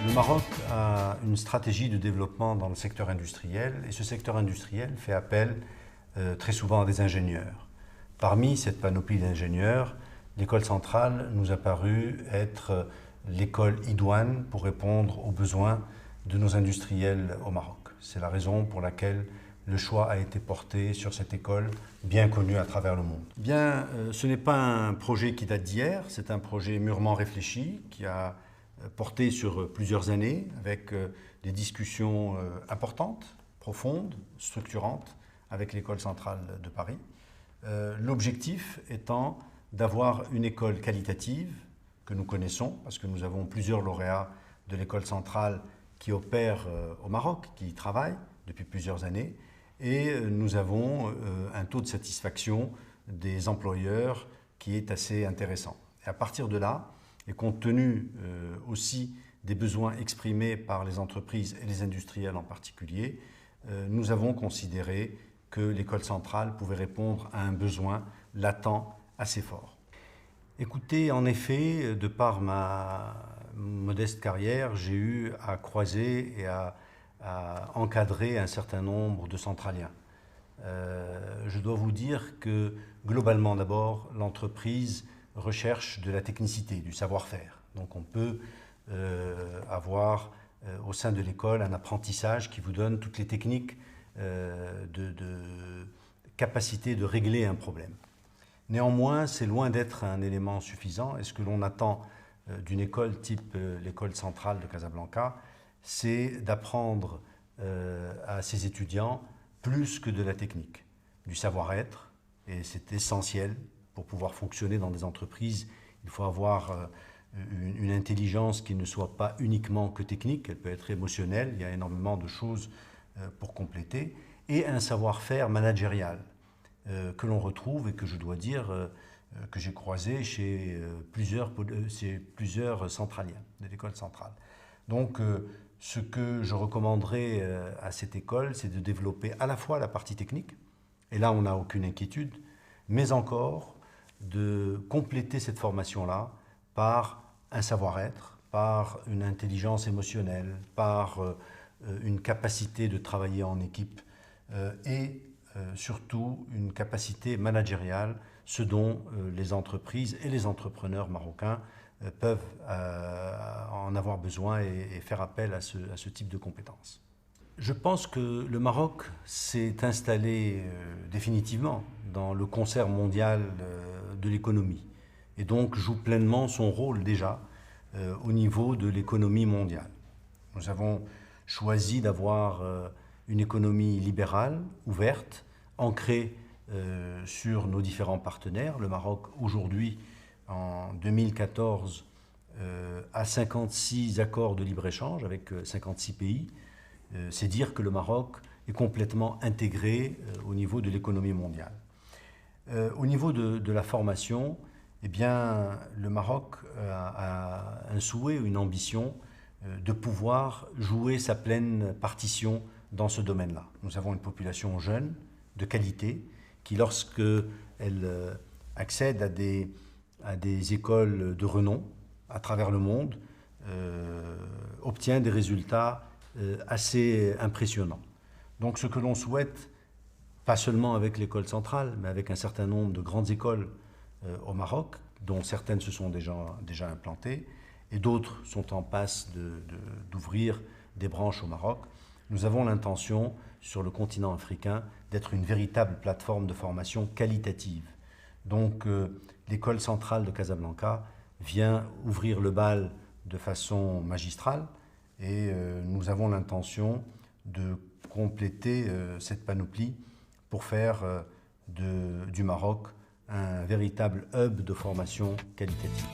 Le Maroc a une stratégie de développement dans le secteur industriel et ce secteur industriel fait appel très souvent à des ingénieurs. Parmi cette panoplie d'ingénieurs, l'école centrale nous a paru être l'école idoine pour répondre aux besoins de nos industriels au Maroc. C'est la raison pour laquelle le choix a été porté sur cette école bien connue à travers le monde. Ce n'est pas un projet qui date d'hier, c'est un projet mûrement réfléchi qui a porté sur plusieurs années avec des discussions importantes, profondes, structurantes avec l'école centrale de Paris. L'objectif étant d'avoir une école qualitative que nous connaissons parce que nous avons plusieurs lauréats de l'école centrale qui opèrent au Maroc, qui y travaillent depuis plusieurs années et nous avons un taux de satisfaction des employeurs qui est assez intéressant. Et à partir de là, et compte tenu aussi des besoins exprimés par les entreprises et les industriels en particulier, nous avons considéré que l'école centrale pouvait répondre à un besoin latent assez fort. Écoutez, en effet, de par ma modeste carrière, j'ai eu à croiser et à encadrer un certain nombre de centraliens. Je dois vous dire que globalement d'abord, l'entreprise recherche de la technicité, du savoir-faire. Donc on peut avoir au sein de l'école un apprentissage qui vous donne toutes les techniques de capacité de régler un problème. Néanmoins, c'est loin d'être un élément suffisant et ce que l'on attend d'une école type l'école centrale de Casablanca, c'est d'apprendre à ses étudiants plus que de la technique, du savoir-être, et c'est essentiel pour pouvoir fonctionner dans des entreprises. Il faut avoir une intelligence qui ne soit pas uniquement que technique, elle peut être émotionnelle, il y a énormément de choses pour compléter, et un savoir-faire managérial que l'on retrouve et que je dois dire que j'ai croisé chez plusieurs centraliens de l'école centrale. Donc, ce que je recommanderais à cette école, c'est de développer à la fois la partie technique, et là on n'a aucune inquiétude, mais encore de compléter cette formation-là par un savoir-être, par une intelligence émotionnelle, par une capacité de travailler en équipe et surtout une capacité managériale, ce dont les entreprises et les entrepreneurs marocains peuvent en avoir besoin et faire appel à ce type de compétences. Je pense que le Maroc s'est installé définitivement dans le concert mondial de l'économie et donc joue pleinement son rôle déjà au niveau de l'économie mondiale. Nous avons choisi d'avoir une économie libérale, ouverte, ancrée sur nos différents partenaires. Le Maroc aujourd'hui, en 2014, a 56 accords de libre-échange avec 56 pays. C'est dire que le Maroc est complètement intégré au niveau de l'économie mondiale. Au niveau de la formation, eh bien, le Maroc a un souhait, une ambition de pouvoir jouer sa pleine partition dans ce domaine-là. Nous avons une population jeune, de qualité, qui lorsqu'elle accède à des écoles de renom à travers le monde, obtient des résultats assez impressionnants. Donc ce que l'on souhaite, pas seulement avec l'école centrale, mais avec un certain nombre de grandes écoles au Maroc, dont certaines se sont déjà implantées, et d'autres sont en passe d'ouvrir des branches au Maroc, nous avons l'intention, sur le continent africain, d'être une véritable plateforme de formation qualitative. Donc l'école centrale de Casablanca vient ouvrir le bal de façon magistrale et nous avons l'intention de compléter cette panoplie pour faire du Maroc un véritable hub de formation qualitative.